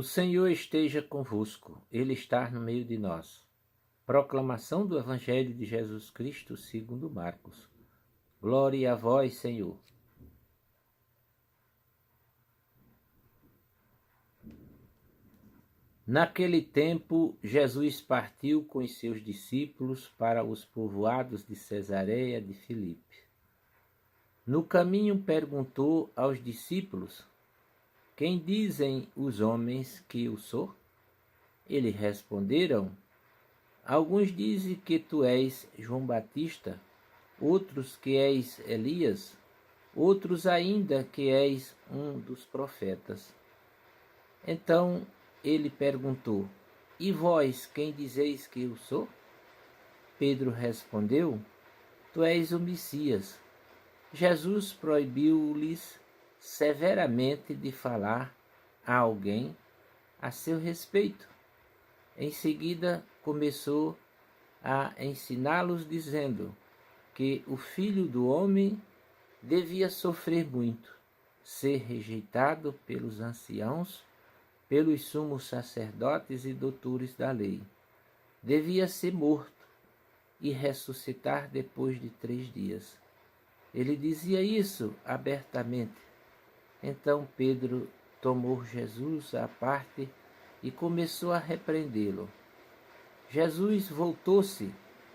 O Senhor esteja convosco, Ele está no meio de nós. Proclamação do Evangelho de Jesus Cristo segundo Marcos. Glória a vós, Senhor. Naquele tempo, Jesus partiu com os seus discípulos para os povoados de Cesareia de Filipe. No caminho perguntou aos discípulos: Quem dizem os homens que eu sou? Eles responderam: Alguns dizem que tu és João Batista, outros que és Elias, outros ainda que és um dos profetas. Então ele perguntou: E vós, quem dizeis que eu sou? Pedro respondeu: Tu és o Messias. Jesus proibiu-lhes severamente de falar a alguém a seu respeito. Em seguida começou a ensiná-los, dizendo que o Filho do Homem devia sofrer muito, ser rejeitado pelos anciãos, pelos sumos sacerdotes e doutores da lei. Devia ser morto e ressuscitar depois de 3 dias. Ele dizia isso abertamente. Então Pedro tomou Jesus à parte e começou a repreendê-lo. Jesus voltou-se,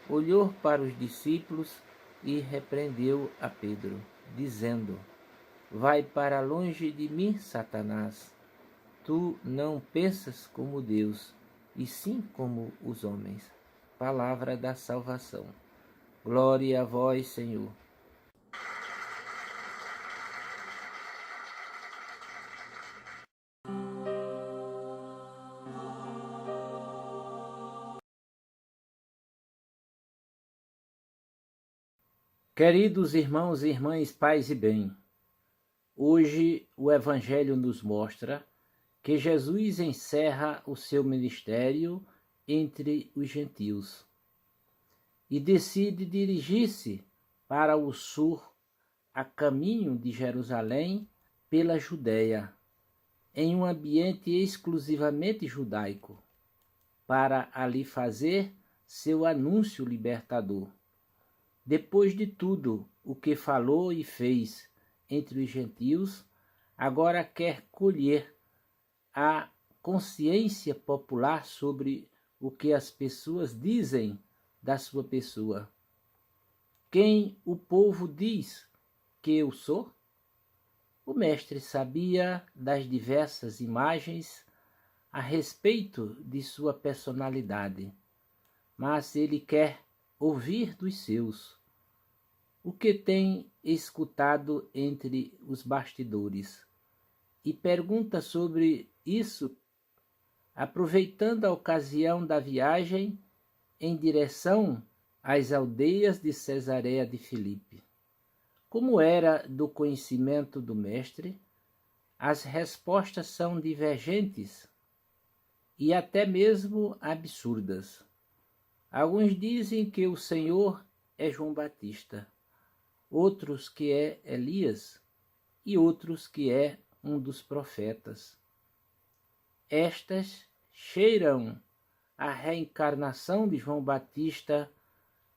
olhou para os discípulos e repreendeu a Pedro, dizendo: Vai para longe de mim, Satanás. Tu não pensas como Deus, e sim como os homens. Palavra da salvação. Glória a vós, Senhor. Queridos irmãos e irmãs, paz e bem, hoje o Evangelho nos mostra que Jesus encerra o seu ministério entre os gentios e decide dirigir-se para o sul, a caminho de Jerusalém, pela Judéia, em um ambiente exclusivamente judaico, para ali fazer seu anúncio libertador. Depois de tudo o que falou e fez entre os gentios, agora quer colher a consciência popular sobre o que as pessoas dizem da sua pessoa. Quem o povo diz que eu sou? O mestre sabia das diversas imagens a respeito de sua personalidade, mas ele quer ouvir dos seus o que tem escutado entre os bastidores, e pergunta sobre isso, aproveitando a ocasião da viagem em direção às aldeias de Cesareia de Filipe. Como era do conhecimento do mestre, as respostas são divergentes e até mesmo absurdas. Alguns dizem que o Senhor é João Batista, outros que é Elias e outros que é um dos profetas. Estas cheiram a reencarnação de João Batista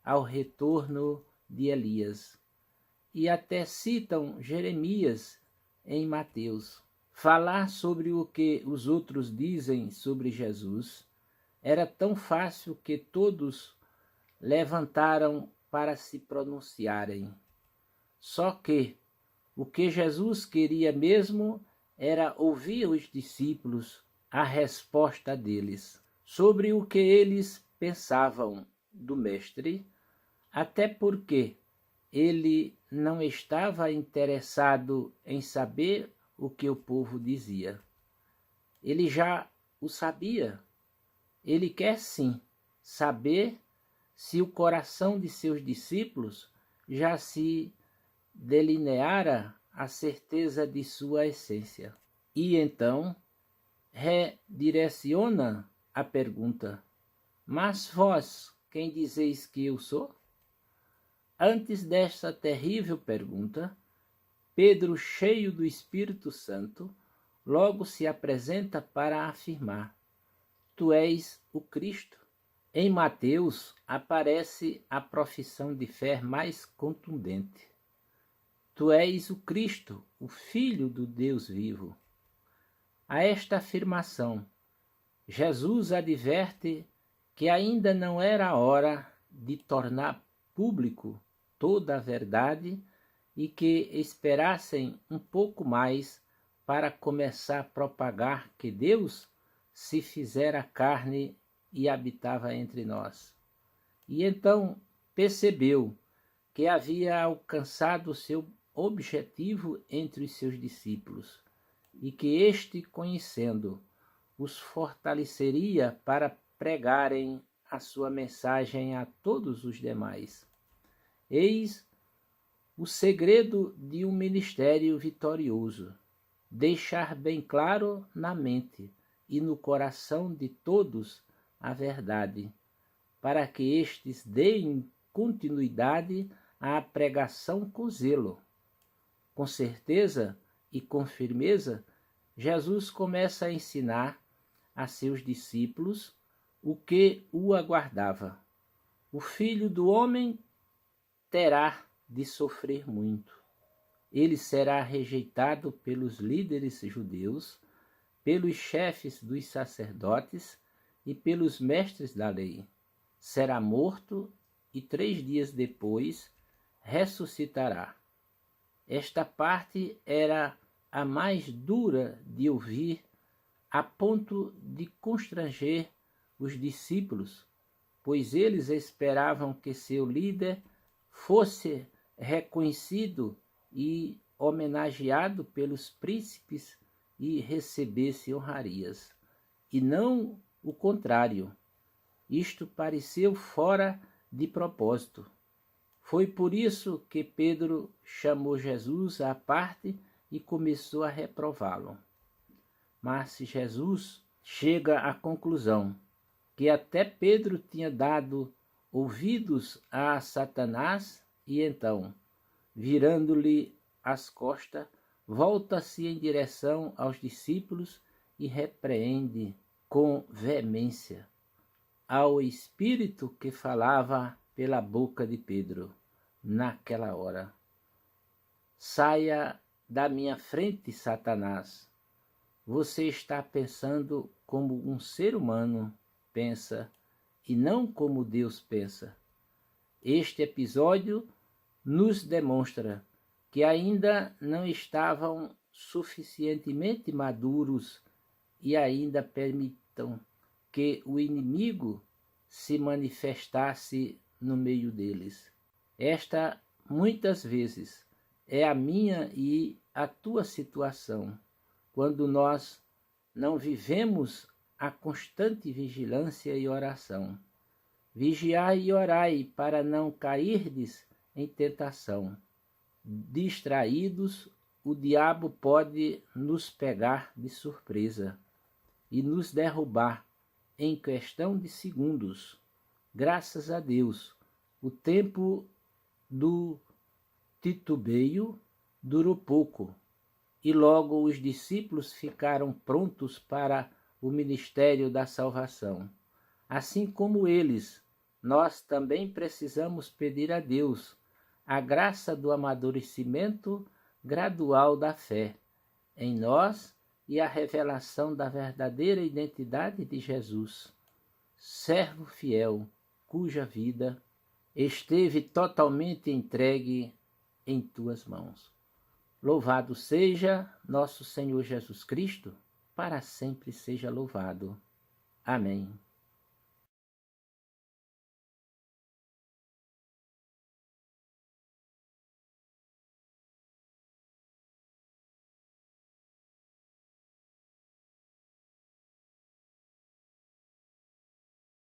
ao retorno de Elias e até citam Jeremias em Mateus. Falar sobre o que os outros dizem sobre Jesus era tão fácil que todos levantaram para se pronunciarem. Só que o que Jesus queria mesmo era ouvir os discípulos a resposta deles sobre o que eles pensavam do Mestre, até porque ele não estava interessado em saber o que o povo dizia. Ele já o sabia. Ele quer sim saber se o coração de seus discípulos já se delineara a certeza de sua essência. E então redireciona a pergunta: Mas vós, quem dizeis que eu sou? Antes desta terrível pergunta, Pedro, cheio do Espírito Santo, logo se apresenta para afirmar: Tu és o Cristo. Em Mateus aparece a profissão de fé mais contundente: Tu és o Cristo, o Filho do Deus vivo. A esta afirmação, Jesus adverte que ainda não era a hora de tornar público toda a verdade e que esperassem um pouco mais para começar a propagar que Deus se fizera carne e habitava entre nós. E então percebeu que havia alcançado seu objetivo entre os seus discípulos e que este, conhecendo, os fortaleceria para pregarem a sua mensagem a todos os demais. Eis o segredo de um ministério vitorioso: deixar bem claro na mente e no coração de todos a verdade, para que estes deem continuidade à pregação com zelo. Com certeza e com firmeza, Jesus começa a ensinar a seus discípulos o que o aguardava. O Filho do Homem terá de sofrer muito. Ele será rejeitado pelos líderes judeus, pelos chefes dos sacerdotes e pelos mestres da lei. Será morto e 3 dias depois ressuscitará. Esta parte era a mais dura de ouvir, a ponto de constranger os discípulos, pois eles esperavam que seu líder fosse reconhecido e homenageado pelos príncipes e recebesse honrarias, e não o contrário. Isto pareceu fora de propósito. Foi por isso que Pedro chamou Jesus à parte e começou a reprová-lo. Mas Jesus chega à conclusão que até Pedro tinha dado ouvidos a Satanás e então, virando-lhe as costas, volta-se em direção aos discípulos e repreende com veemência ao espírito que falava pela boca de Pedro naquela hora: Saia da minha frente, Satanás. Você está pensando como um ser humano pensa e não como Deus pensa. Este episódio nos demonstra que ainda não estavam suficientemente maduros e ainda permitam que o inimigo se manifestasse no meio deles. Esta, muitas vezes, é a minha e a tua situação, quando nós não vivemos a constante vigilância e oração. Vigiai e orai para não cairdes em tentação. Distraídos, o diabo pode nos pegar de surpresa e nos derrubar em questão de segundos. Graças a Deus, o tempo do titubeio durou pouco, e logo os discípulos ficaram prontos para o ministério da salvação. Assim como eles, nós também precisamos pedir a Deus a graça do amadurecimento gradual da fé em nós e a revelação da verdadeira identidade de Jesus, servo fiel, cuja vida esteve totalmente entregue em tuas mãos. Louvado seja nosso Senhor Jesus Cristo, para sempre seja louvado. Amém.